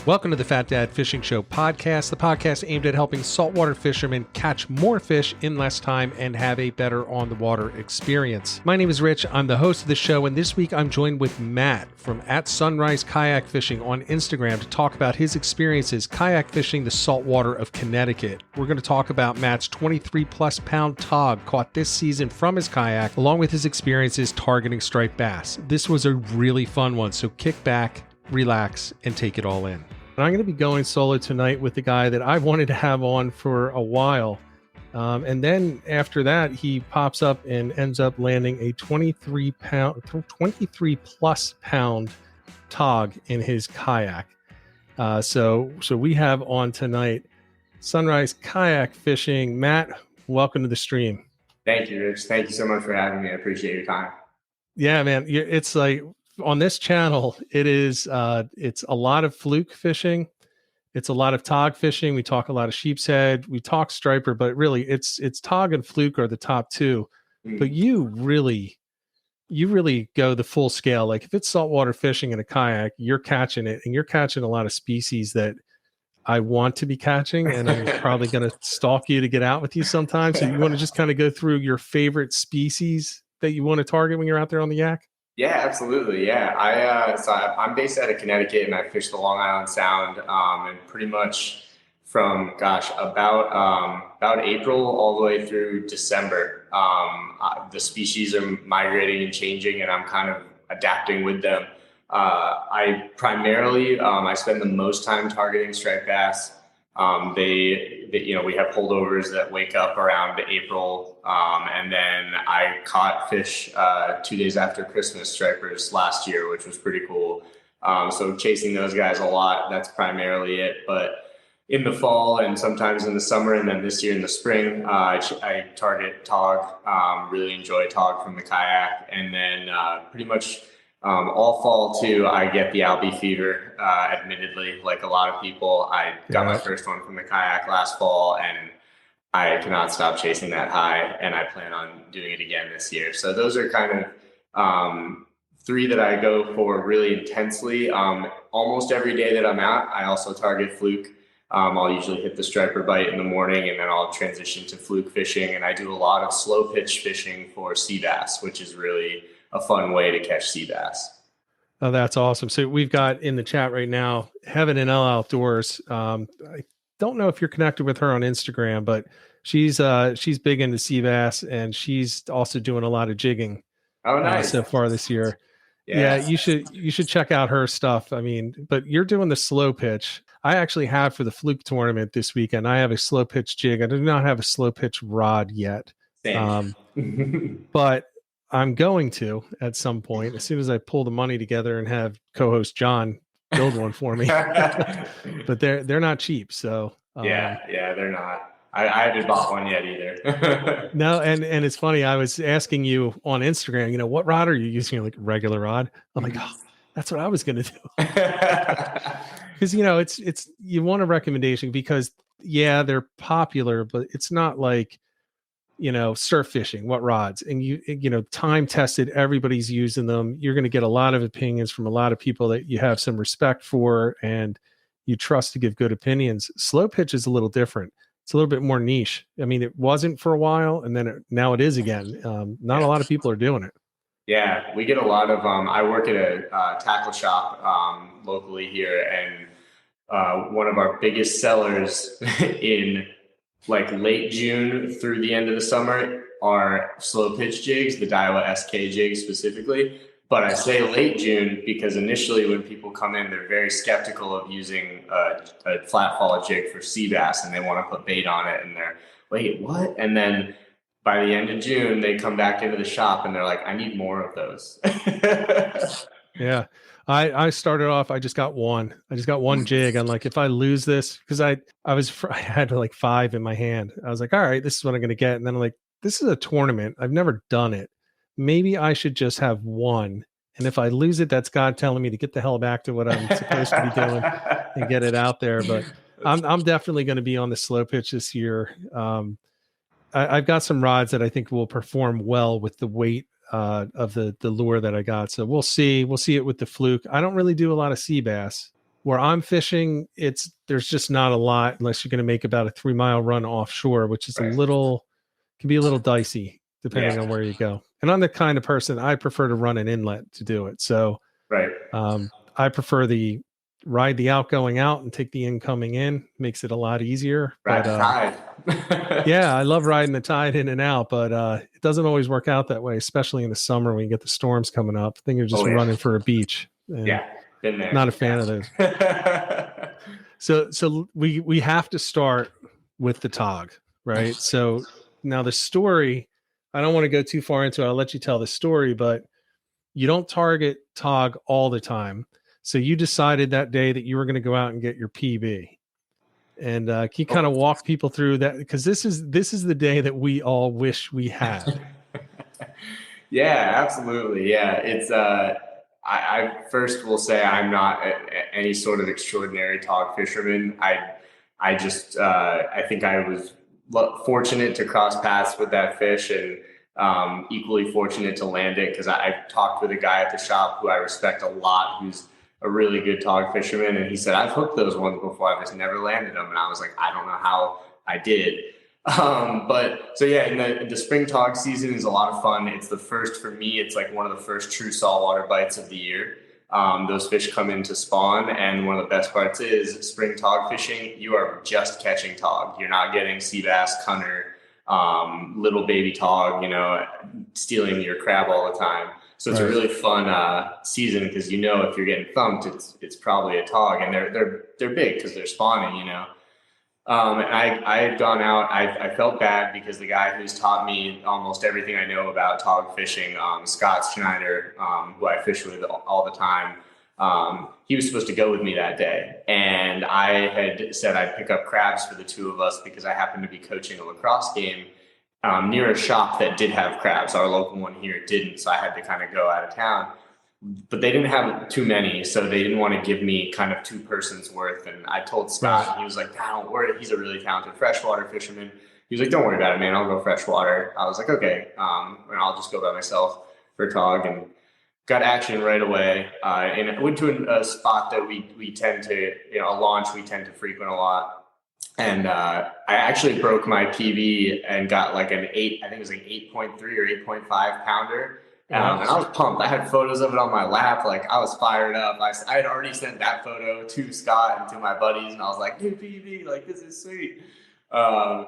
Welcome to the Fat Dad Fishing Show podcast, the podcast aimed at helping saltwater fishermen catch more fish in less time and have a better on-the-water experience. My name is Rich. I'm the host of the show, and this week I'm joined with Matt from @Sunrise Kayak Fishing on Instagram to talk about his experiences kayak fishing the saltwater of Connecticut. We're going to talk about Matt's 23-plus pound tautog caught this season from his kayak, along with his experiences targeting striped bass. This was a really fun one, so kick back, relax, and take it all in. And I'm going to be going solo tonight with the guy that I've wanted to have on for a while. And then after that, he pops up and ends up landing a 23 plus pound tautog in his kayak. So we have on tonight Sunrise Kayak Fishing. Matt, welcome to the stream. Thank you, Rich. Thank you so much for having me. I appreciate your time. Yeah, man. It's like, on this channel, it's a lot of fluke fishing. It's a lot of tautog fishing. We talk a lot of sheep's head. We talk striper, but really it's tautog and fluke are the top two. But you really go the full scale. Like if it's saltwater fishing in a kayak, you're catching it, and you're catching a lot of species that I want to be catching, and I'm probably going to stalk you to get out with you sometime. So you want to just kind of go through your favorite species that you want to target when you're out there on the yak? Yeah, absolutely. Yeah, I'm based out of Connecticut, and I fish the Long Island Sound, and pretty much from about April all the way through December. The species are migrating and changing, and I'm kind of adapting with them. I primarily I spend the most time targeting striped bass. We have holdovers that wake up around April, and then I caught fish 2 days after Christmas, stripers last year, which was pretty cool. So chasing those guys a lot, that's primarily it. But in the fall and sometimes in the summer, and then this year in the spring, I target tautog. Really enjoy tautog from the kayak, and then pretty much all fall too, I get the albie fever. Admittedly, like a lot of people, I got my first one from the kayak last fall, and I cannot stop chasing that high, and I plan on doing it again this year. So those are kind of three that I go for really intensely. Almost every day that I'm out, I also target fluke. I'll usually hit the striper bite in the morning, and then I'll transition to fluke fishing, and I do a lot of slow pitch fishing for sea bass, which is really a fun way to catch sea bass. Oh, that's awesome. So we've got in the chat right now, Heaven and L Outdoors. I don't know if you're connected with her on Instagram, but she's big into sea bass, and she's also doing a lot of jigging. Oh, nice. So far this year. Yes. Yeah, you should check out her stuff. I mean, but you're doing the slow pitch. I actually have for the fluke tournament this weekend. I have a slow pitch jig. I do not have a slow pitch rod yet. Same. But I'm going to at some point, as soon as I pull the money together and have co-host John build one for me. But they're not cheap, so yeah, they're not. I haven't bought one yet either. No, and it's funny. I was asking you on Instagram, what rod are you using? You're like, regular rod. I'm like, oh, that's what I was gonna do. Because it's you want a recommendation because they're popular, but it's not like surf fishing, what rods, and time tested, everybody's using them. You're going to get a lot of opinions from a lot of people that you have some respect for and you trust to give good opinions. Slow pitch is a little different. It's a little bit more niche. I mean, it wasn't for a while, and then now it is again. Not a lot of people are doing it. Yeah, we get a lot of, I work at a tackle shop locally here, and one of our biggest sellers in like late June through the end of the summer are slow pitch jigs, the Daiwa SK jig specifically. But I say late June because initially when people come in, they're very skeptical of using a flat fall jig for sea bass, and they want to put bait on it, and they're, wait, what? And then by the end of June, they come back into the shop and they're like, I need more of those. Yeah. I started off, I just got one jig. I'm like, if I lose this, because I had like 5 in my hand. I was like, all right, this is what I'm going to get. And then I'm like, this is a tournament. I've never done it. Maybe I should just have one. And if I lose it, that's God telling me to get the hell back to what I'm supposed to be doing and get it out there. But I'm definitely going to be on the slow pitch this year. I've got some rods that I think will perform well with the weight of the lure that I got. So we'll see. We'll see it with the fluke. I don't really do a lot of sea bass Where I'm fishing, there's just not a lot unless you're going to make about a 3-mile run offshore, which is can be a little dicey depending on where you go. And I'm the kind of person, I prefer to run an inlet to do it. So I prefer ride the outgoing out and take the incoming in. Makes it a lot easier. Ride the tide. Yeah, I love riding the tide in and out, but it doesn't always work out that way, especially in the summer when you get the storms coming up. Then you're just running for a beach. Yeah, been there. Not a fan of those. So we have to start with the tog, right? So now the story, I don't want to go too far into it. I'll let you tell the story, but you don't target tog all the time. So you decided that day that you were going to go out and get your PB. And can you kind of walk people through that? Because this is the day that we all wish we had. Yeah, absolutely. Yeah, it's I first will say I'm not any sort of extraordinary tog fisherman. I just I think I was fortunate to cross paths with that fish, and equally fortunate to land it, because I talked with a guy at the shop who I respect a lot, who's a really good tog fisherman, and he said, I've hooked those ones before, I've just never landed them. And I was like, I don't know how I did. But so yeah, in the spring tog season is a lot of fun. It's the first, for me, it's like one of the first true saltwater bites of the year. Those fish come in to spawn, and one of the best parts is spring tog fishing. You are just catching tog. You're not getting sea bass, cunner, little baby tog, stealing your crab all the time. So it's a really fun season, because if you're getting thumped, it's probably a tog, and they're big because they're spawning, And I had gone out. I felt bad because the guy who's taught me almost everything I know about tog fishing, Scott Schneider, who I fish with all the time, he was supposed to go with me that day, and I had said I'd pick up crabs for the two of us because I happened to be coaching a lacrosse game near a shop that did have crabs. Our local one here didn't, so I had to kind of go out of town. But they didn't have too many, so they didn't want to give me kind of 2 persons worth. And I told Scott, and he was like, don't worry. He's a really talented freshwater fisherman. He was like, don't worry about it, man. I'll go freshwater. I was like, okay. And I'll just go by myself for tog, and got action right away. And I went to a spot that we tend to, a launch we tend to frequent a lot. And I actually broke my PB and got like an 8, I think it was like 8.3 or 8.5 pounder. And I was pumped. I had photos of it on my lap. Like, I was fired up. I had already sent that photo to Scott and to my buddies, and I was like, new PB, like, this is sweet. The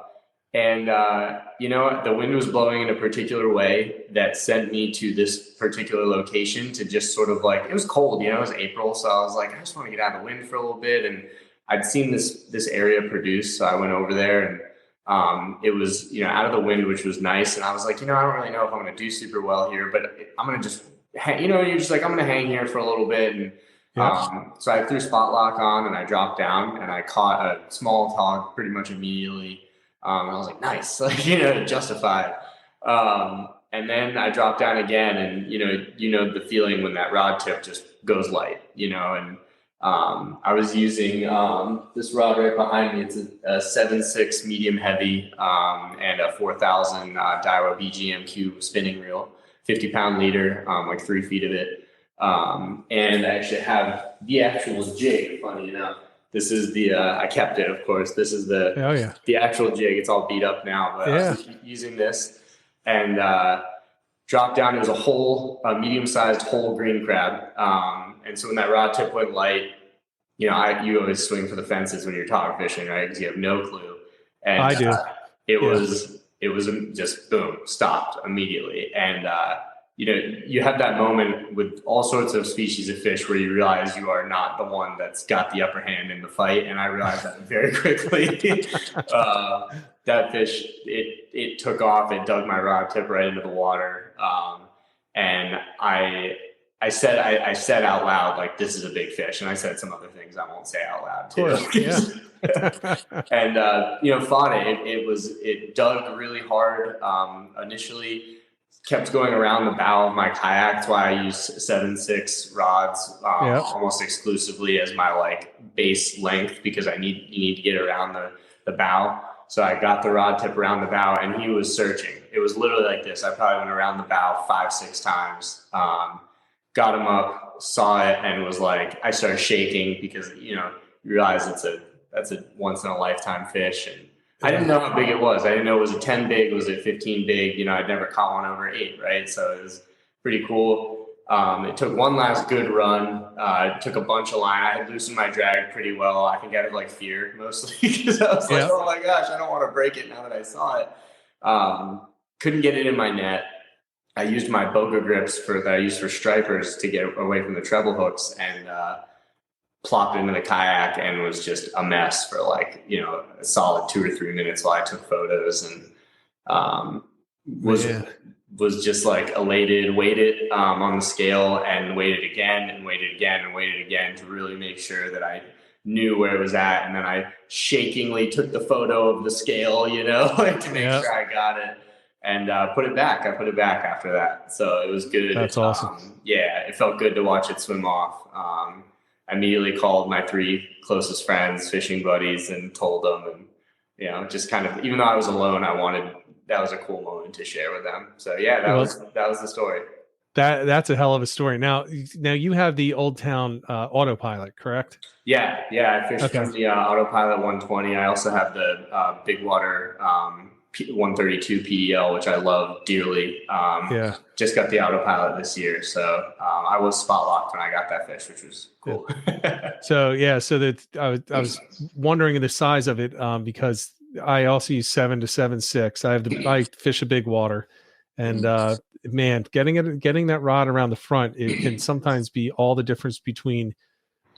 wind was blowing in a particular way that sent me to this particular location to just sort of like, it was cold, it was April. So I was like, I just want to get out of the wind for a little bit. And I'd seen this area produce. So I went over there, and it was, out of the wind, which was nice. And I was like, I don't really know if I'm going to do super well here, but I'm going to just hang, you're just like, I'm going to hang here for a little bit. And so I threw spot lock on, and I dropped down, and I caught a small tog pretty much immediately. I was like, nice, justified. And then I dropped down again, and, the feeling when that rod tip just goes light, and I was using this rod right behind me. It's a 7.6 medium heavy and a 4,000 Daiwa BGMQ spinning reel, 50-pound leader, like 3 feet of it. And I actually have the actual jig, funny enough. This is I kept it, of course. This is the actual jig. It's all beat up now, but I was using this, and dropped down. It was a medium-sized whole green crab. And so when that rod tip went light, you always swing for the fences when you're tog fishing, right? Because you have no clue. And I do. It was just boom, stopped immediately. And you have that moment with all sorts of species of fish where you realize you are not the one that's got the upper hand in the fight. And I realized that very quickly. That fish, it took off. It dug my rod tip right into the water. And I said out loud, like, this is a big fish. And I said some other things I won't say out loud too. And, fought it. It dug really hard. Initially kept going around the bow of my kayak. That's why I use 7.6 rods, almost exclusively as my like base length, because you need to get around the bow. So I got the rod tip around the bow, and he was searching. It was literally like this. I probably went around the bow 5-6 times. got him up, saw it, and was like, I started shaking because, you realize that's a once in a lifetime fish. And I didn't know how big it was. I didn't know it was a 10 big, was it 15 big? I'd never caught one over 8, right? So it was pretty cool. It took one last good run. It took a bunch of line. I had loosened my drag pretty well. I think out of like fear mostly because I was like, oh my gosh, I don't want to break it now that I saw it. Couldn't get it in my net. I used my boga grips that I used for stripers to get away from the treble hooks, and plopped into the kayak, and was just a mess for like, a solid 2 or 3 minutes while I took photos, and was just like elated, waited on the scale, and waited again and waited again and waited again to really make sure that I knew where it was at. And then I shakingly took the photo of the scale, like to make sure I got it, and put it back. I put it back after that. So it was good. That's awesome. It felt good to watch it swim off. I immediately called my 3 closest friends, fishing buddies, and told them, and, just kind of, even though I was alone, that was a cool moment to share with them. So that was the story. That's a hell of a story. Now you have the Old Town autopilot, correct? Yeah. I fished from the autopilot 120. I also have the Big Water 132 PDL, which I love dearly. Just got the autopilot this year, so I was spot locked when I got that fish, which was cool. So that I was wondering the size of it because I also use 7 to 7.6. I fish a big water, and man, getting that rod around the front, it can sometimes be all the difference between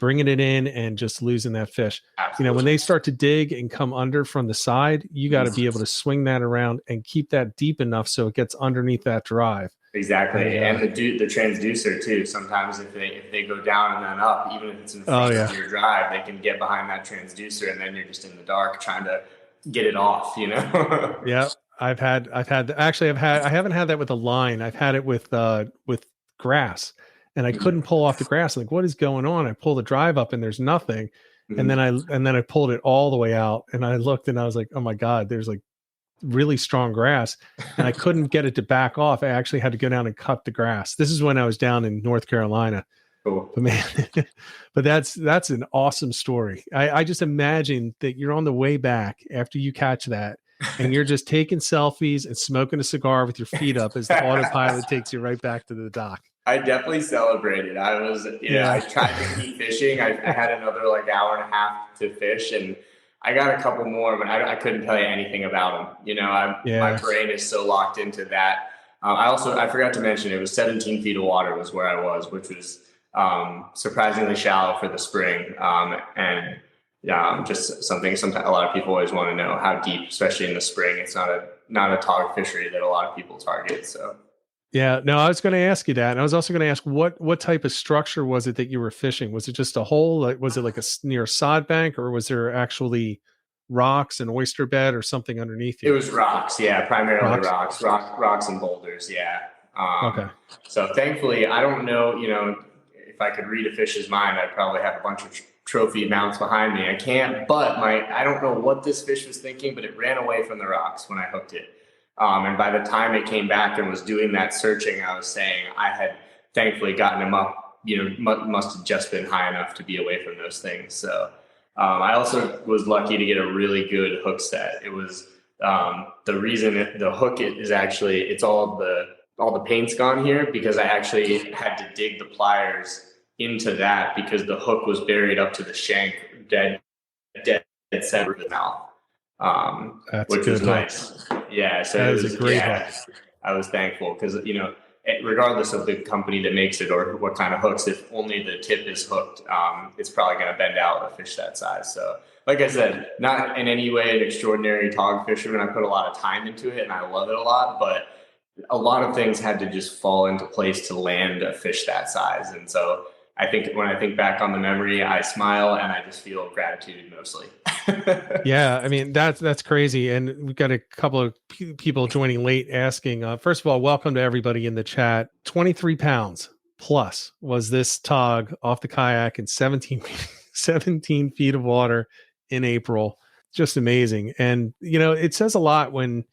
bringing it in and just losing that fish. Absolutely. When they start to dig and come under from the side, you got to be able to swing that around and keep that deep enough so it gets underneath that drive. Exactly. And the transducer too. Sometimes if they go down and then up, even if it's in front of your drive, they can get behind that transducer, and then you're just in the dark trying to get it off, Yeah. I haven't had that with a line. I've had it with grass, and I couldn't pull off the grass. Like, what is going on? I pull the drive up and there's nothing. And then I pulled it all the way out, and I looked and I was like, oh my God, there's like really strong grass, and I couldn't get it to back off. I actually had to go down and cut the grass. This is when I was down in North Carolina. Cool. But man, but that's an awesome story. I just imagine that you're on the way back after you catch that, and you're just taking selfies and smoking a cigar with your feet up as the autopilot takes you right back to the dock. I definitely celebrated. I was, I tried to keep fishing. I had another like hour and a half to fish, and I got a couple more, but I couldn't tell you anything about them. My brain is so locked into that. I forgot to mention, it was 17 feet of water was where I was, which was surprisingly shallow for the spring. And just something a lot of people always want to know how deep, especially in the spring. It's not a tog fishery that a lot of people target. So. Yeah, no, I was going to ask you that. And I was also going to ask what type of structure was it that you were fishing? Was it just a hole? Like, was it like near a sod bank, or was there actually rocks and oyster bed or something underneath you? It was rocks. Yeah. Primarily rocks and boulders. Yeah. Okay. So thankfully, I don't know, if I could read a fish's mind, I'd probably have a bunch of trophy mounts behind me. I can't, but I don't know what this fish was thinking, but it ran away from the rocks when I hooked it. And by the time it came back and was doing that searching, I was saying I had thankfully gotten him up, must have just been high enough to be away from those things. So I also was lucky to get a really good hook set. It was the reason the hook is actually, it's all the paint's gone here because I actually had to dig the pliers into that because the hook was buried up to the shank, dead center of the mouth. Which was nice. Yeah, so it was a great hook. I was thankful because regardless of the company that makes it or what kind of hooks, if only the tip is hooked, it's probably going to bend out a fish that size. So, like I said, not in any way an extraordinary tog fisherman. I put a lot of time into it, and I love it a lot. But a lot of things had to just fall into place to land a fish that size, and so. I think when I think back on the memory, I smile and I just feel gratitude mostly. Yeah, I mean, that's crazy. And we've got a couple of people joining late asking, first of all, welcome to everybody in the chat. 23 pounds plus was this tog off the kayak in 17 feet of water in April. Just amazing. And, it says a lot when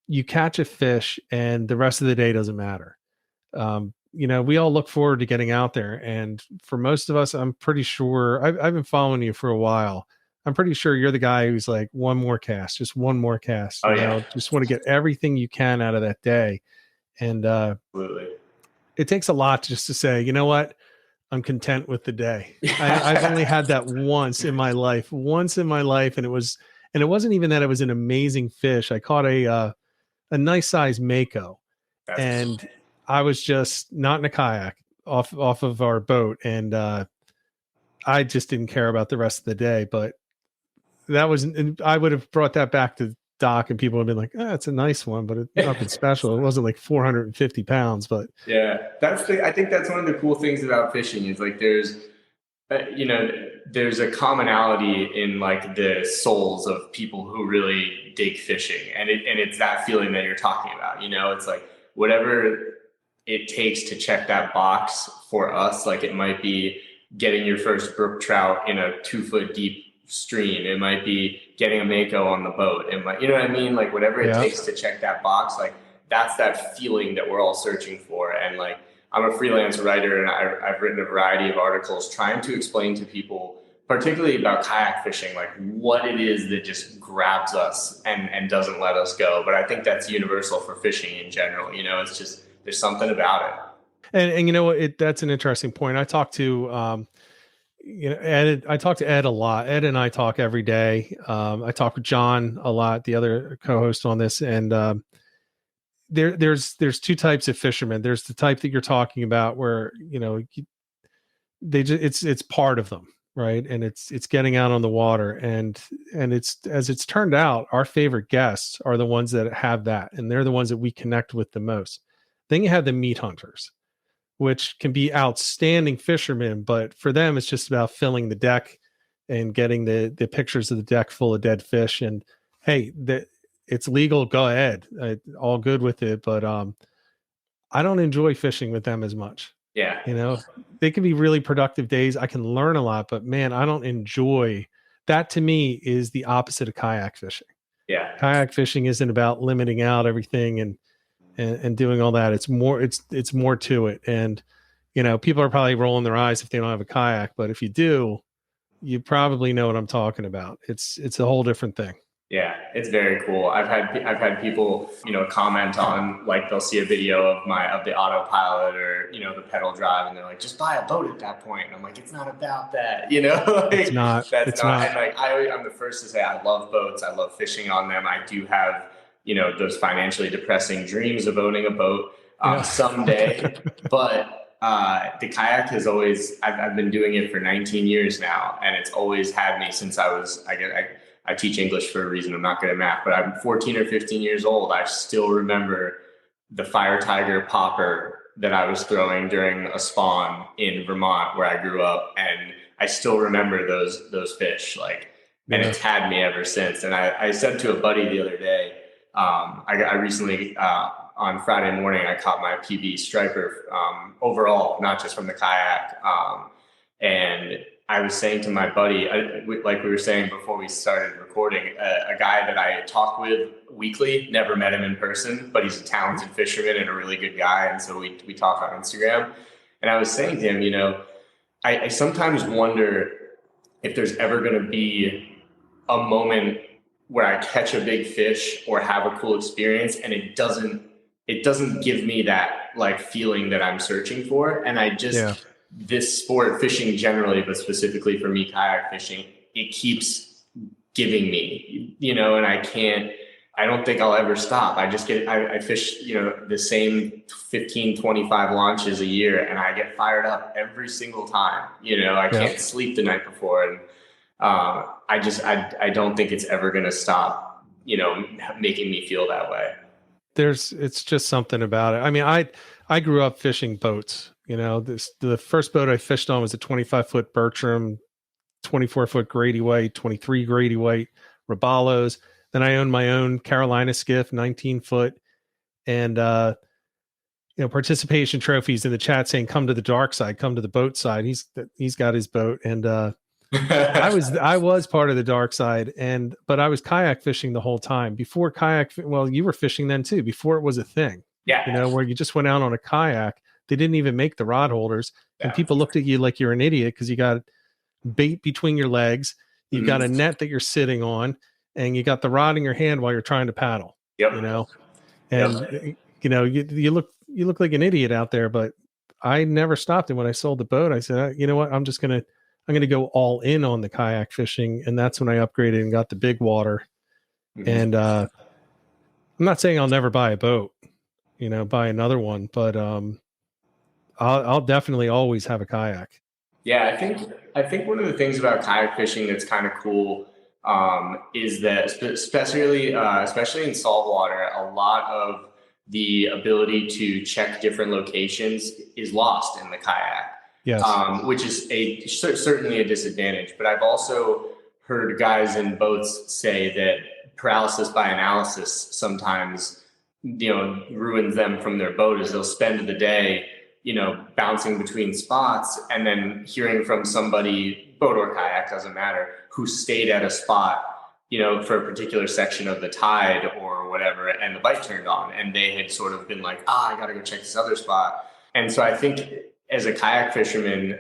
you catch a fish and the rest of the day doesn't matter. we all look forward to getting out there. And for most of us, I'm pretty sure I've been following you for a while. I'm pretty sure you're the guy who's like, one more cast, just one more cast, just want to get everything you can out of that day. And Absolutely. It takes a lot just to say, you know what? I'm content with the day. I've only had that once in my life, and it wasn't even that it was an amazing fish. I caught a nice size mako, and I was just not in a kayak off of our boat, and I just didn't care about the rest of the day. But I would have brought that back to dock, and people would have been like, "Oh, it's a nice one, but it's nothing special. It wasn't like 450 pounds." But yeah, I think that's one of the cool things about fishing is like there's a commonality in like the souls of people who really dig fishing, and it's that feeling that you're talking about. It's like whatever it takes to check that box for us. Like it might be getting your first brook trout in a 2-foot deep stream. It might be getting a mako on the boat. It might, you know what I mean? Like whatever it takes to check that box, like that's that feeling that we're all searching for. And like, I'm a freelance writer, and I've written a variety of articles trying to explain to people, particularly about kayak fishing, like what it is that just grabs us and doesn't let us go. But I think that's universal for fishing in general. It's just, there's something about it. And you know what? That's an interesting point. I talked to, Ed. I talk to Ed a lot. Ed and I talk every day. I talk with John a lot, the other co-host on this, and there's two types of fishermen. There's the type that you're talking about, where it's part of them, right? And it's getting out on the water, and it's turned out, our favorite guests are the ones that have that, and they're the ones that we connect with the most. Then you have the meat hunters, which can be outstanding fishermen, but for them, it's just about filling the deck and getting the pictures of the deck full of dead fish. And hey, it's legal, go ahead, all good with it. But I don't enjoy fishing with them as much. Yeah. They can be really productive days. I can learn a lot, but man, I don't enjoy that. To me, is the opposite of kayak fishing. Yeah. Kayak fishing isn't about limiting out everything and doing all that. It's more to it. And, people are probably rolling their eyes if they don't have a kayak, but if you do, you probably know what I'm talking about. It's a whole different thing. Yeah, it's very cool. I've had people, comment on, like, they'll see a video of the autopilot or, the pedal drive, and they're like, just buy a boat at that point. And I'm like, it's not about that, Like, it's not. That's not. And like, I'm the first to say I love boats. I love fishing on them. I do have, those financially depressing dreams of owning a boat someday. But the kayak has always, I've been doing it for 19 years now, and it's always had me since I teach English for a reason. I'm not good at math, but I'm 14 or 15 years old. I still remember the Fire Tiger popper that I was throwing during a spawn in Vermont, where I grew up. And I still remember those fish, and it's had me ever since. And I said to a buddy the other day, I recently, on Friday morning, I caught my PB striper, overall, not just from the kayak. And I was saying to my buddy, like we were saying before we started recording, a guy that I talk with weekly, never met him in person, but he's a talented fisherman and a really good guy. And so we talk on Instagram. And I was saying to him, I sometimes wonder if there's ever going to be a moment where I catch a big fish or have a cool experience, and it doesn't give me that like feeling that I'm searching for. And I just, this sport, fishing generally, but specifically for me, kayak fishing, it keeps giving me, and I don't think I'll ever stop. I fish, the same 15, 25 launches a year, and I get fired up every single time. I can't sleep the night before. And I don't think it's ever going to stop, making me feel that way. It's just something about it. I mean, I grew up fishing boats. The first boat I fished on was a 25-foot Bertram, 24-foot Grady White, 23 Grady White, Robalos. Then I owned my own Carolina skiff, 19-foot, and participation trophies in the chat saying, "Come to the dark side, come to the boat side." He's got his boat, and I was part of the dark side, but I was kayak fishing the whole time before kayak. Well, you were fishing then too, before it was a thing. Yeah. Where you just went out on a kayak. They didn't even make the rod holders. And people looked at you like you're an idiot because you got bait between your legs. You've got a net that you're sitting on, and you got the rod in your hand while you're trying to paddle. Yep. You know, and you look like an idiot out there. But I never stopped. And when I sold the boat, I said, you know what, I'm gonna go all in on the kayak fishing, and that's when I upgraded and got the big water. And I'm not saying I'll never buy a boat, buy another one, but I'll definitely always have a kayak. Yeah, I think one of the things about kayak fishing that's kind of cool is that especially in saltwater, a lot of the ability to check different locations is lost in the kayak. Yes. Which is certainly a disadvantage. But I've also heard guys in boats say that paralysis by analysis sometimes, ruins them from their boat, as they'll spend the day, bouncing between spots and then hearing from somebody, boat or kayak, doesn't matter, who stayed at a spot, for a particular section of the tide or whatever, and the bite turned on and they had sort of been like, I got to go check this other spot. And so I think as a kayak fisherman,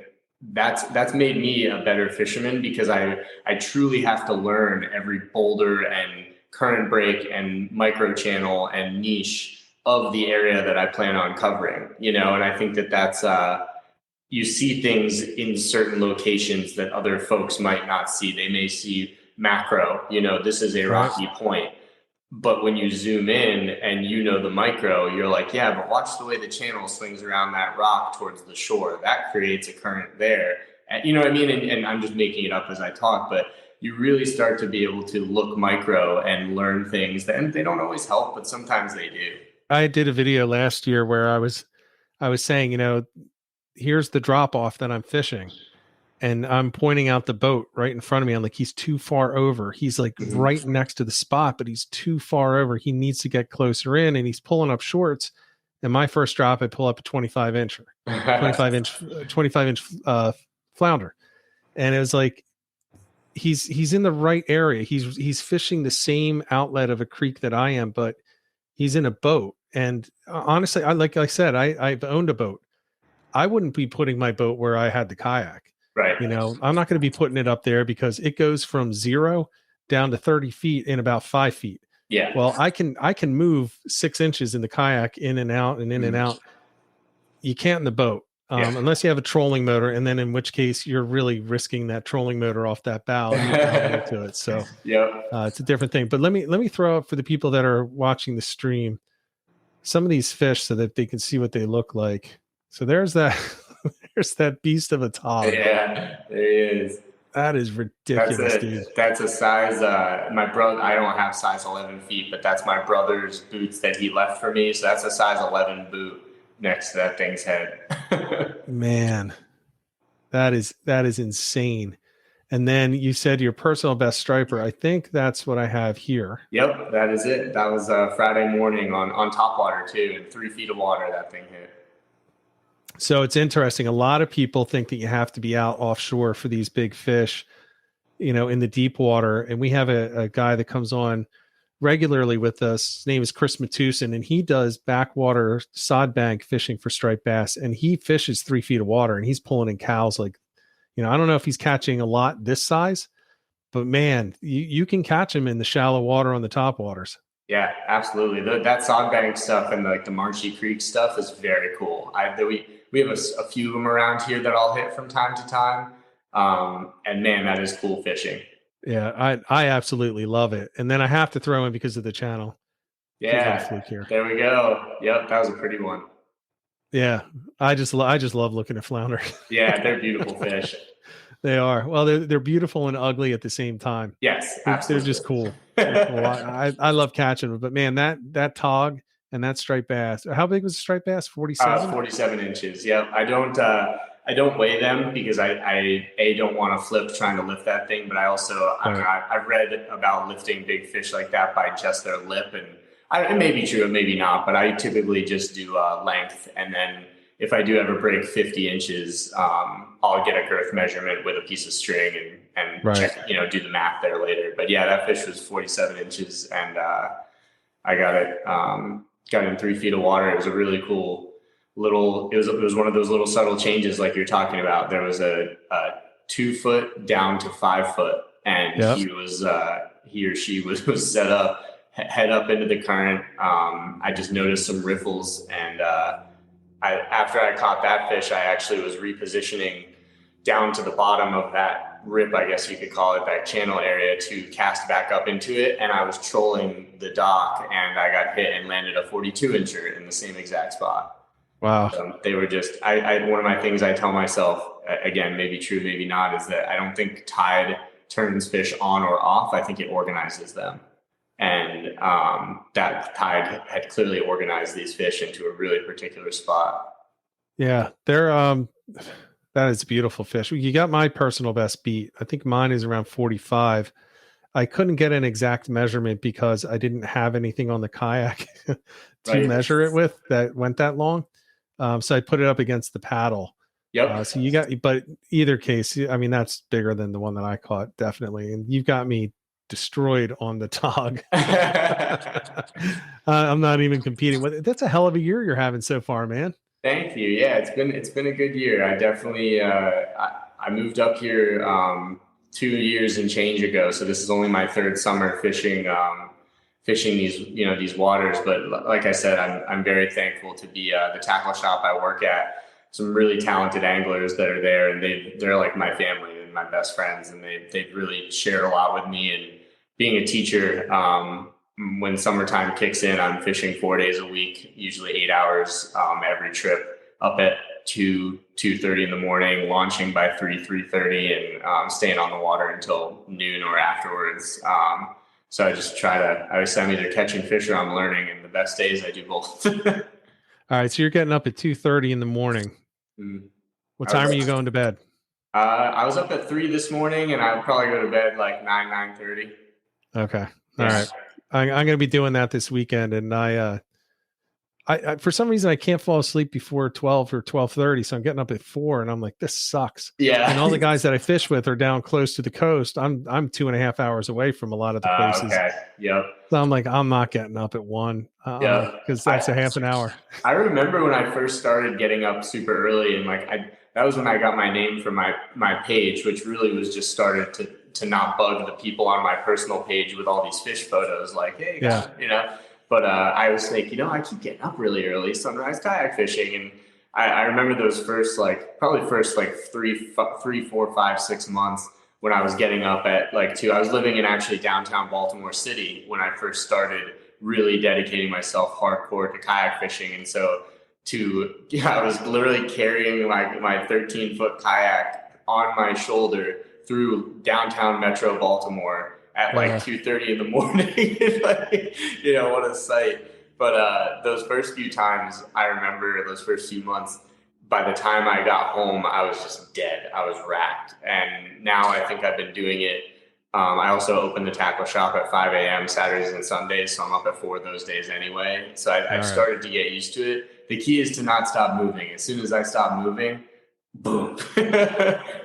that's made me a better fisherman, because I truly have to learn every boulder and current break and micro channel and niche of the area that I plan on covering, and I think that's you see things in certain locations that other folks might not see. They may see macro, this is a rocky point. But when you zoom in and the micro, you're like, yeah, but watch the way the channel swings around that rock towards the shore. That creates a current there. And, you know what I mean? And I'm just making it up as I talk, but you really start to be able to look micro and learn things. And they don't always help, but sometimes they do. I did a video last year where I was saying, here's the drop off that I'm fishing. And I'm pointing out the boat right in front of me. I'm like, he's too far over. He's like right next to the spot, but he's too far over. He needs to get closer in, and he's pulling up shorts. And my first drop, I pull up a 25 inch flounder. And it was like, he's in the right area. He's fishing the same outlet of a creek that I am, but he's in a boat. And honestly, like I said, I've owned a boat. I wouldn't be putting my boat where I had the kayak. Right. I'm not going to be putting it up there because it goes from 0 down to 30 feet in about 5 feet. Yeah. Well, I can move 6 inches in the kayak in and out and in and out. You can't in the boat, unless you have a trolling motor, and then in which case you're really risking that trolling motor off that bow into it. So it's a different thing. But let me throw up for the people that are watching the stream some of these fish so that they can see what they look like. So there's that. There's that beast of a tautog. Yeah, there he is. That is ridiculous, dude. That's a size, my brother, I don't have size 11 feet, but that's my brother's boots that he left for me. So that's a size 11 boot next to that thing's head. Man, that is insane. And then you said your personal best striper. I think that's what I have here. Yep, that is it. That was Friday morning on top water too, and 3 feet of water that thing hit. So it's interesting. A lot of people think that you have to be out offshore for these big fish, in the deep water. And we have a guy that comes on regularly with us. His name is Chris Matusin, and he does backwater sod bank fishing for striped bass. And he fishes 3 feet of water, and he's pulling in cows. Like, I don't know if he's catching a lot this size, but man, you can catch him in the shallow water on the top waters. Yeah, absolutely. That sod bank stuff and the Marshy Creek stuff is very cool. We have a few of them around here that I'll hit from time to time. And man, that is cool fishing. Yeah, I absolutely love it. And then I have to throw in, because of the channel. Yeah, there we go. Yep, that was a pretty one. Yeah, I just love looking at flounder. Yeah, they're beautiful fish. They are. Well, they're beautiful and ugly at the same time. Yes, absolutely. They're just cool. I love catching them. But man, that tog and that striped bass. How big was the striped bass? 47? 47 inches. Yep. I don't weigh them because I don't want to flip trying to lift that thing, but I also I've read about lifting big fish like that by just their lip, and it may be true, it may be not, but I typically just do length, and then if I do ever break 50 inches, I'll get a girth measurement with a piece of string and check, do the math there later. But yeah, that fish was 47 inches, and I got it in 3 feet of water. It was a really cool it was one of those little subtle changes like you're talking about. There was a 2 foot down to 5 foot, and he or she was set up head up into the current. I just noticed some riffles, and after I caught that fish, I actually was repositioning down to the bottom of that rip, I guess you could call it, that channel area, to cast back up into it. And I was trolling the dock, and I got hit and landed a 42 incher in the same exact spot. Wow. They were just, one of my things I tell myself, again, maybe true, maybe not, is that I don't think tide turns fish on or off. I think it organizes them. And that tide had clearly organized these fish into a really particular spot. Yeah, they're that is a beautiful fish. You got my personal best beat. I think mine is around 45. I couldn't get an exact measurement because I didn't have anything on the kayak to measure it with that went that long. So I put it up against the paddle. Yep. So you got, but either case, I mean, that's bigger than the one that I caught, definitely. And you've got me destroyed on the tog. I'm not even competing with it. That's a hell of a year you're having so far, man. Thank you. Yeah, it's been a good year. I definitely I moved up here 2 years and change ago, so this is only my third summer fishing these waters. But like I said, I'm very thankful to be the tackle shop I work at. Some really talented anglers that are there, and they're like my family and my best friends, and they've really shared a lot with me. And being a teacher, when summertime kicks in, I'm fishing 4 days a week, usually 8 hours every trip, up at 2:30 in the morning, launching by 3:30, and staying on the water until noon or afterwards. So I just I always say I'm either catching fish or I'm learning, and the best days I do both. All right, so you're getting up at 2:30 in the morning. What time are you going to bed? I was up at 3 this morning, and I'll probably go to bed like 9:30. Okay. All right. I'm going to be doing that this weekend, and I for some reason I can't fall asleep before 12 or 12:30, so I'm getting up at 4, and I'm like, this sucks. Yeah. And all the guys that I fish with are down close to the coast. I'm 2.5 hours away from a lot of the places. Okay. Yep. So I'm like, I'm not getting up at 1. Because that's a half an hour. I remember when I first started getting up super early, and that was when I got my name for my page, which really was just started to not bug the people on my personal page with all these fish photos, like, hey, But I was like, I keep getting up really early, sunrise kayak fishing, and I remember those first probably 3, 4, 5, 6 months when I was getting up at 2. I was living in actually downtown Baltimore City when I first started really dedicating myself hardcore to kayak fishing, and so I was literally carrying my 13-foot kayak on my shoulder through downtown Metro Baltimore at 2:30 in the morning. What a sight. But those first few times, I remember those first few months, by the time I got home, I was just dead. I was racked. And now I think I've been doing it. I also open the tackle shop at 5 a.m. Saturdays and Sundays, so I'm up at 4 those days anyway. So I've started to get used to it. The key is to not stop moving. As soon as I stop moving, boom.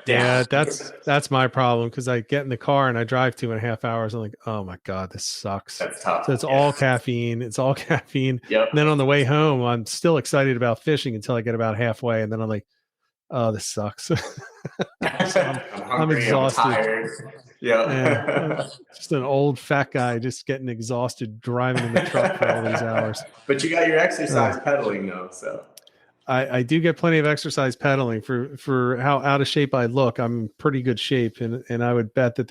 Yeah, that's my problem, because I get in the car and I drive 2.5 hours. I'm like, oh my God, this sucks. That's tough. So it's all caffeine. It's all caffeine. Yep. And then on the way home, I'm still excited about fishing until I get about halfway, and then I'm like, oh, this sucks. I'm exhausted. I'm tired. Yeah. Just an old fat guy just getting exhausted driving in the truck for all these hours. But you got your exercise pedaling though, so. I do get plenty of exercise pedaling for how out of shape I look. I'm in pretty good shape. And I would bet that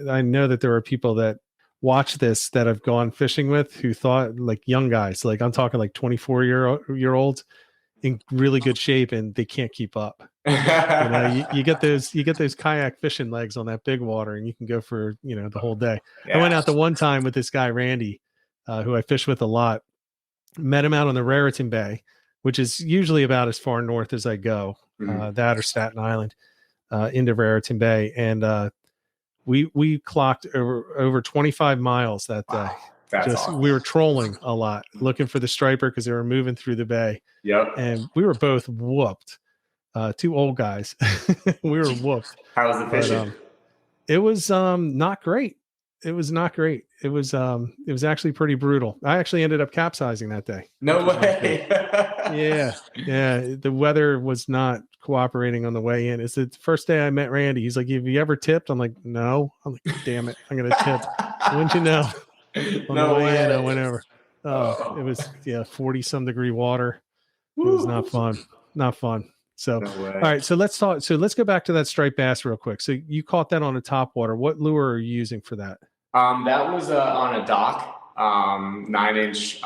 I know that there are people that watch this that have gone fishing with who thought, young guys, I'm talking 24-year-olds in really good shape, and they can't keep up. You get those kayak fishing legs on that big water, and you can go for, the whole day. Yeah. I went out the one time with this guy, Randy, who I fish with a lot, met him out on the Raritan Bay, which is usually about as far north as I go, that or Staten Island, into Raritan Bay. And we clocked over 25 miles that day. That's awesome. We were trolling a lot, looking for the striper because they were moving through the bay. Yep. And we were both whooped. 2 old guys. We were whooped. How was the fishing? It was not great. It was not great. It was actually pretty brutal. I actually ended up capsizing that day. No way. Yeah. The weather was not cooperating on the way in. It's the first day I met Randy. He's like, "Have you ever tipped?" I'm like, "No." I'm like, "Damn it, I'm gonna tip." Wouldn't you know? On the No way in, I way. went over. Oh, it was 40 some degree water. It was not Woo. fun. Not fun. So, No way. all right. So let's talk. So let's go back to that striped bass real quick. So you caught that on a top water. What lure are you using for that? That was on a dock, 9-inch.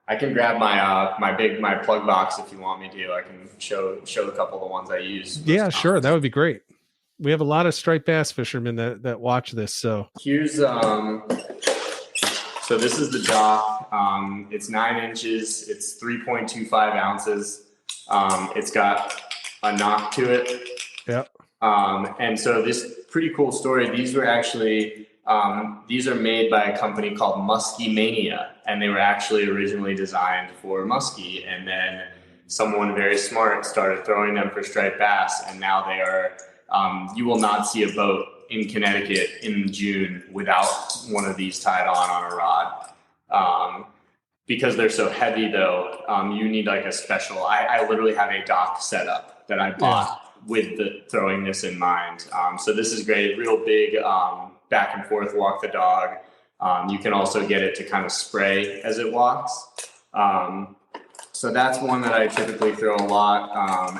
I can grab my plug box if you want me to. I can show a couple of the ones I use. Yeah, sure. That would be great. We have a lot of striped bass fishermen that watch this. So here's so this is the dock. It's 9 inches. It's 3.25 ounces. It's got a knock to it. Yep. And so this pretty cool story. These were actually these are made by a company called Muskie Mania, and they were actually originally designed for muskie, and then someone very smart started throwing them for striped bass, and now they are. You will not see a boat in Connecticut in June without one of these tied on a rod. Because they're so heavy, though, you need like a special. I literally have a dock setup that I bought with the throwing this in mind. So this is great, real big back and forth walk the dog. You can also get it to kind of spray as it walks. So that's one that I typically throw a lot.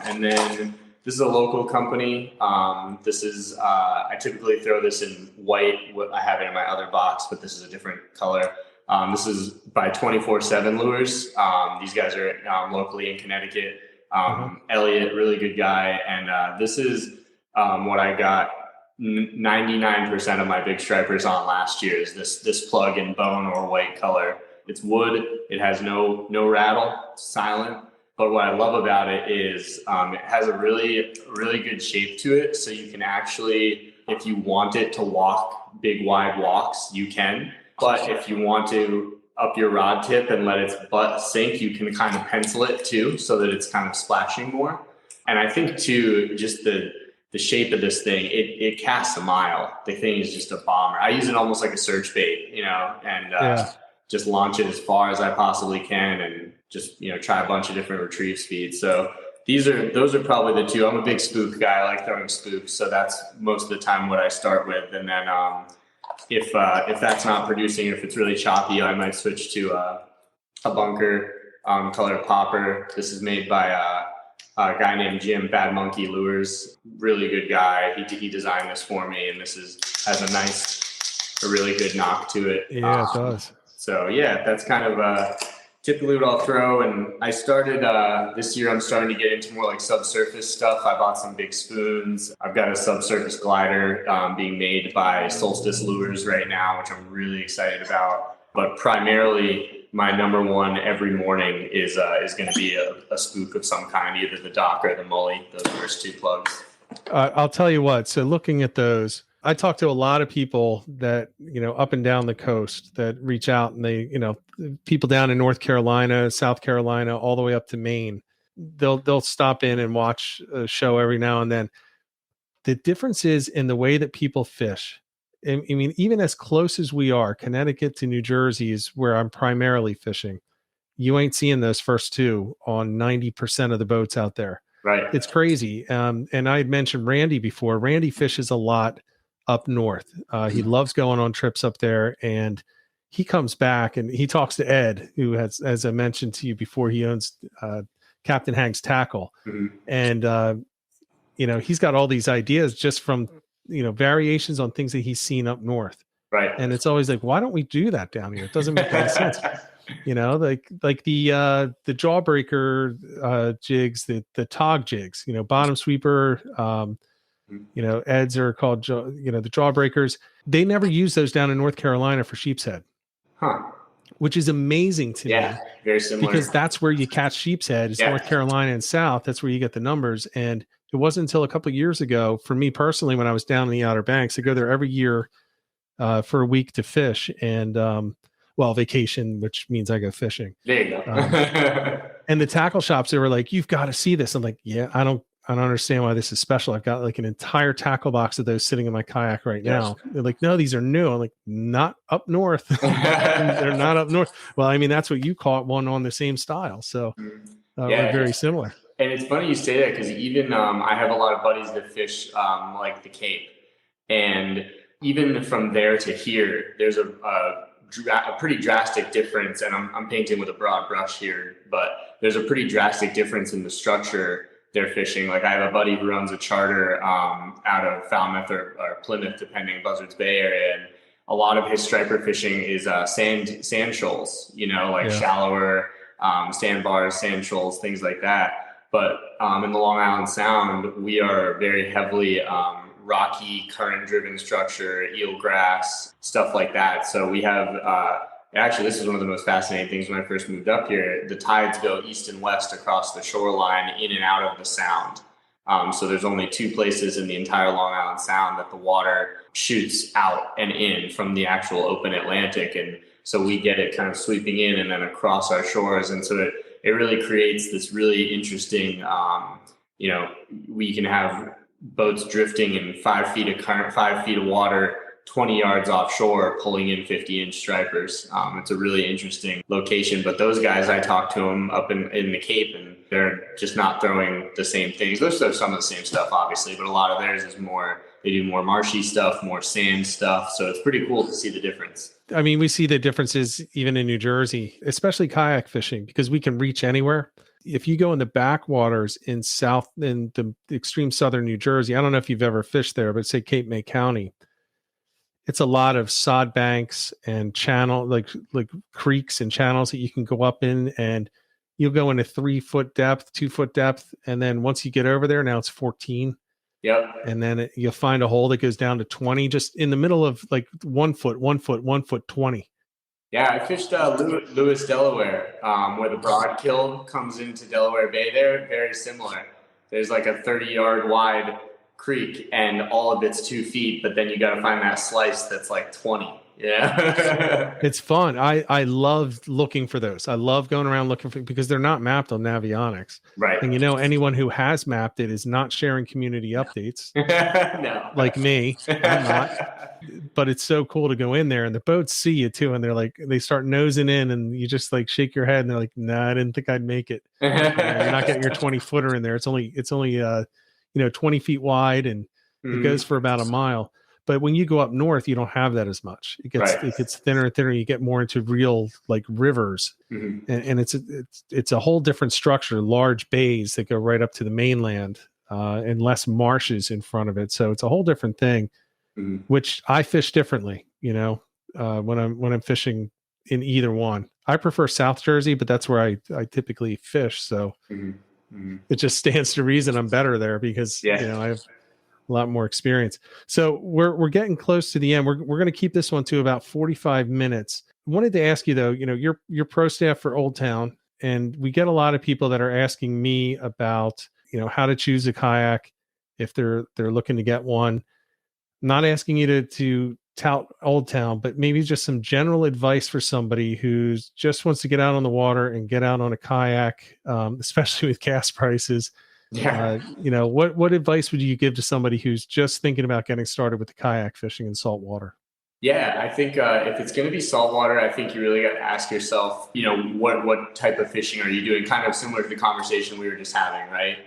And then this is a local company. This is, I typically throw this in white. I have it in my other box, but this is a different color. This is by 24/7 Lures. These guys are locally in Connecticut. Elliot, really good guy. And this is what I got 99% of my big stripers on last year is this plug in bone or white color. It's wood. It has no rattle, silent. But what I love about it is it has a really good shape to it. So you can actually, if you want it to walk big, wide walks, you can. But if you want to up your rod tip and let its butt sink, you can kind of pencil it too, so that it's kind of splashing more. And I think too, just the shape of this thing, it casts a mile. The thing is just a bomber. I use it almost like a search bait, and just launch it as far as I possibly can, and just try a bunch of different retrieve speeds. So those are probably the two. I'm a big spook guy. I like throwing spooks, so that's most of the time what I start with. And then if that's not producing, or if it's really choppy, I might switch to a bunker color popper. This is made by a guy named Jim, Bad Monkey Lures. Really good guy. He designed this for me, and this has a really good knock to it. Yeah, it does. So yeah, that's kind of typically what I'll throw. And I started this year, I'm starting to get into more like subsurface stuff. I bought some big spoons. I've got a subsurface glider being made by Solstice Lures right now, which I'm really excited about. But primarily, my number one every morning is going to be a spook of some kind, either the dock or the mully, those first two plugs. I'll tell you what. So looking at those, I talk to a lot of people that, up and down the coast that reach out, and they, people down in North Carolina, South Carolina, all the way up to Maine. They'll stop in and watch a show every now and then. The difference is in the way that people fish. I mean, even as close as we are, Connecticut to New Jersey is where I'm primarily fishing. You ain't seeing those first two on 90% of the boats out there. Right. It's crazy. And I had mentioned Randy before. Randy fishes a lot up north. He loves going on trips up there, and he comes back and he talks to Ed, who has, as I mentioned to you before, he owns Captain Hank's Tackle. And, he's got all these ideas just from, variations on things that he's seen up north. Right. And it's always like, why don't we do that down here? It doesn't make any sense. Like the jawbreaker jigs, the tautog jigs, bottom sweeper, Eds are called, the jawbreakers. They never use those down in North Carolina for sheep's head, which is amazing to me. Yeah, very similar. Because that's where you catch sheep's head. It's North Carolina and South. That's where you get the numbers. And it wasn't until a couple of years ago, for me personally, when I was down in the Outer Banks, I go there every year for a week to fish, and vacation, which means I go fishing. There you go. And the tackle shops, they were like, "You've got to see this." I'm like, "Yeah, I I don't understand why this is special. I've got like an entire tackle box of those sitting in my kayak right now. They're like, no, these are new. I'm like, not up north. They're not up north. Well, I mean, that's what you caught one on the same style. So Yeah, very similar. and it's funny you say that because even I have a lot of buddies that fish like the Cape, and even from there to here, there's a pretty drastic difference. And I'm painting with a broad brush here, but there's a pretty drastic difference in the structure they're fishing. Like I have a buddy who runs a charter out of Falmouth or Plymouth, depending, Buzzards Bay area, and a lot of his striper fishing is sand shoals, like shallower sandbars, sand shoals, things like that. But in the Long Island Sound, we are very heavily rocky, current-driven structure, eelgrass, stuff like that. So we have, actually, this is one of the most fascinating things when I first moved up here. The tides go east and west across the shoreline, in and out of the Sound. So there's only two places in the entire Long Island Sound that the water shoots out and in from the actual open Atlantic. And so we get it kind of sweeping in and then across our shores. And so it really creates this really interesting, we can have boats drifting in 5 feet of current, 5 feet of water, 20 yards offshore, pulling in 50-inch stripers. It's a really interesting location. But those guys, I talked to them up in the Cape, and they're just not throwing the same things. They're still some of the same stuff, obviously, but a lot of theirs is more, they do more marshy stuff, more sand stuff. So it's pretty cool to see the difference. I mean, we see the differences even in New Jersey, especially kayak fishing, because we can reach anywhere. If you go in the backwaters in the extreme southern New Jersey, I don't know if you've ever fished there, but say Cape May County, it's a lot of sod banks and channel, like creeks and channels that you can go up in, and you'll go into 3 foot depth, 2 foot depth. And then once you get over there, now it's 14. Yep. And then you'll find a hole that goes down to 20, just in the middle of like 1 foot, 1 foot, 1 foot, 20. Yeah, I fished Lewis, Delaware, where the Broad Kill comes into Delaware Bay there. Very similar. There's like a 30-yard wide creek, and all of it's 2 feet, but then you got to find that slice that's like 20. Yeah. It's fun. I love looking for those. I love going around looking for, because they're not mapped on Navionics. Right. And anyone who has mapped it is not sharing community updates. No. Like me. I'm not. But it's so cool to go in there, and the boats see you too, and they're like, they start nosing in, and you just like shake your head, and they're like, nah, I didn't think I'd make it. You're not getting your 20 footer in there. It's only 20 feet wide, and it goes for about a mile. But when you go up north, you don't have that as much. It gets thinner and thinner. You get more into real like rivers, and it's a whole different structure. Large bays that go right up to the mainland, and less marshes in front of it. So it's a whole different thing, which I fish differently. When I'm fishing in either one, I prefer South Jersey, but that's where I typically fish. So it just stands to reason I'm better there, because I have a lot more experience. So we're getting close to the end. We're going to keep this one to about 45 minutes. I wanted to ask you though, you're pro staff for Old Town, and we get a lot of people that are asking me about, how to choose a kayak if they're looking to get one. Not asking you to tout Old Town, but maybe just some general advice for somebody who just wants to get out on the water and get out on a kayak, especially with gas prices. Yeah. What advice would you give to somebody who's just thinking about getting started with the kayak fishing in saltwater? Yeah, I think if it's going to be saltwater, I think you really got to ask yourself, what type of fishing are you doing? Kind of similar to the conversation we were just having, right?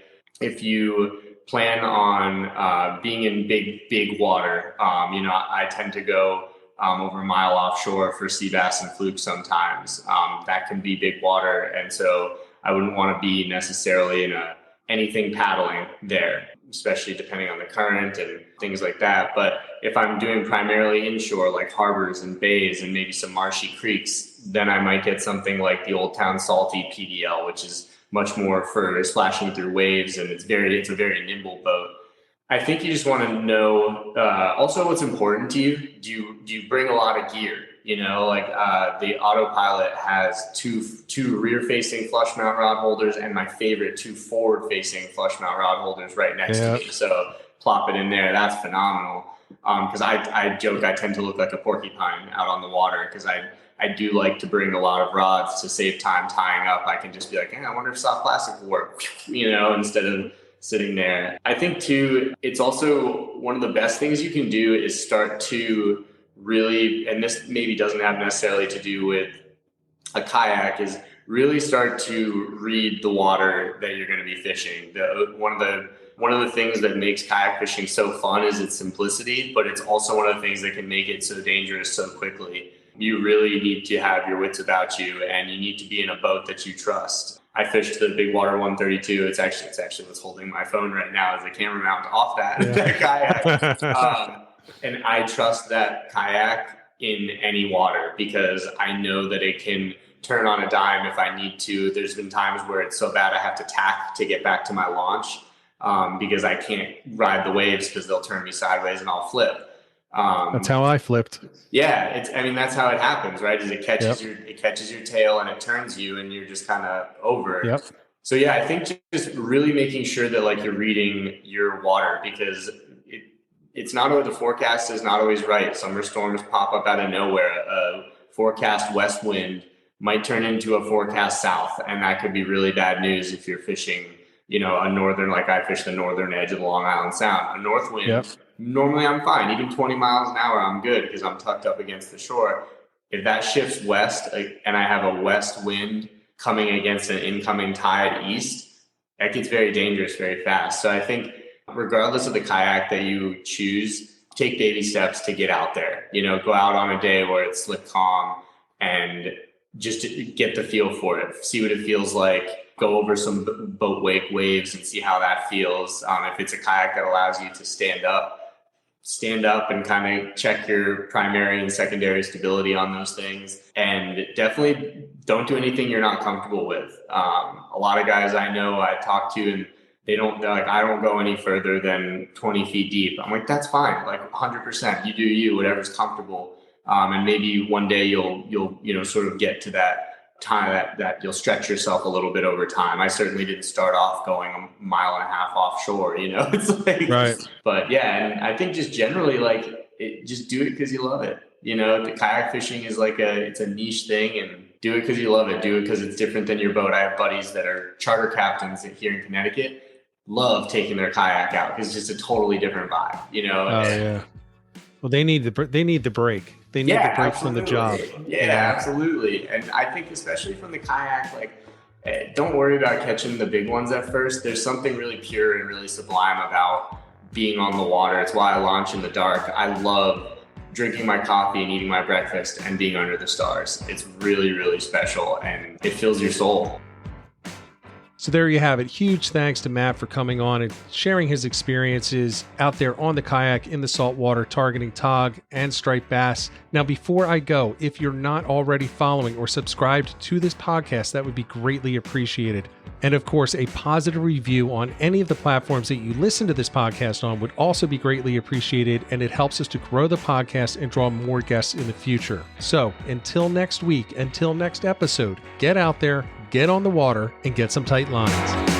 If you plan on being in big water, I tend to go over a mile offshore for sea bass and fluke sometimes. That can be big water, and so I wouldn't want to be necessarily in anything paddling there, especially depending on the current and things like that. But if I'm doing primarily inshore, like harbors and bays and maybe some marshy creeks, then I might get something like the Old Town Salty PDL, which is much more for splashing through waves, and it's a very nimble boat. I think you just want to know also what's important to you. Do you bring a lot of gear? The autopilot has two rear-facing flush mount rod holders, and my favorite, 2 forward-facing flush mount rod holders right next to me. So plop it in there. That's phenomenal. Because I joke I tend to look like a porcupine out on the water, because I do like to bring a lot of rods to save time tying up. I can just be like, I wonder if soft plastic will work, instead of sitting there. I think too, it's also one of the best things you can do is start to really, and this maybe doesn't have necessarily to do with a kayak, is really start to read the water that you're going to be fishing. One of the things that makes kayak fishing so fun is its simplicity, but it's also one of the things that can make it so dangerous so quickly. You really need to have your wits about you, and you need to be in a boat that you trust. I fished the Big Water 132. It's actually what's holding my phone right now as a camera mount off that kayak. And I trust that kayak in any water because I know that it can turn on a dime if I need to. There's been times where it's so bad I have to tack to get back to my launch because I can't ride the waves because they'll turn me sideways and I'll flip. That's how I flipped. Yeah, that's how it happens, right? Is it catches your tail and it turns you and you're just kind of over. Yep. So yeah, I think just really making sure that like you're reading your water because it's not always, the forecast is not always right. Summer storms pop up out of nowhere. A forecast west wind might turn into a forecast south, and that could be really bad news if you're fishing, a northern, like I fish the northern edge of the Long Island Sound. A north wind, normally I'm fine. Even 20 miles an hour, I'm good because I'm tucked up against the shore. If that shifts west and I have a west wind coming against an incoming tide east, that gets very dangerous very fast. So I think regardless of the kayak that you choose, take baby steps to get out there. Go out on a day where it's slick calm and just to get the feel for it. See what it feels like. Go over some boat wake waves and see how that feels. If it's a kayak that allows you to stand up and kind of check your primary and secondary stability on those things. And definitely don't do anything you're not comfortable with. A lot of guys I know I talk to, and they're like, I don't go any further than 20 feet deep. I'm like, that's fine. Like 100%, you do you, whatever's comfortable. And maybe one day you'll sort of get to that time that you'll stretch yourself a little bit over time. I certainly didn't start off going a mile and a half offshore, it's like, right. But yeah, and I think just generally just do it because you love it. The kayak fishing is it's a niche thing, and do it because you love it. Do it because it's different than your boat. I have buddies that are charter captains here in Connecticut, love taking their kayak out because it's just a totally different vibe, Yeah. Well, they need the break. They need the break from the job. Yeah, absolutely. And I think especially from the kayak, don't worry about catching the big ones at first. There's something really pure and really sublime about being on the water. It's why I launch in the dark. I love drinking my coffee and eating my breakfast and being under the stars. It's really, really special, and it fills your soul. So there you have it. Huge thanks to Matt for coming on and sharing his experiences out there on the kayak in the saltwater, targeting tautog and striped bass. Now, before I go, if you're not already following or subscribed to this podcast, that would be greatly appreciated. And of course, a positive review on any of the platforms that you listen to this podcast on would also be greatly appreciated, and it helps us to grow the podcast and draw more guests in the future. So until next week, until next episode, get out there, get on the water, and get some tight lines.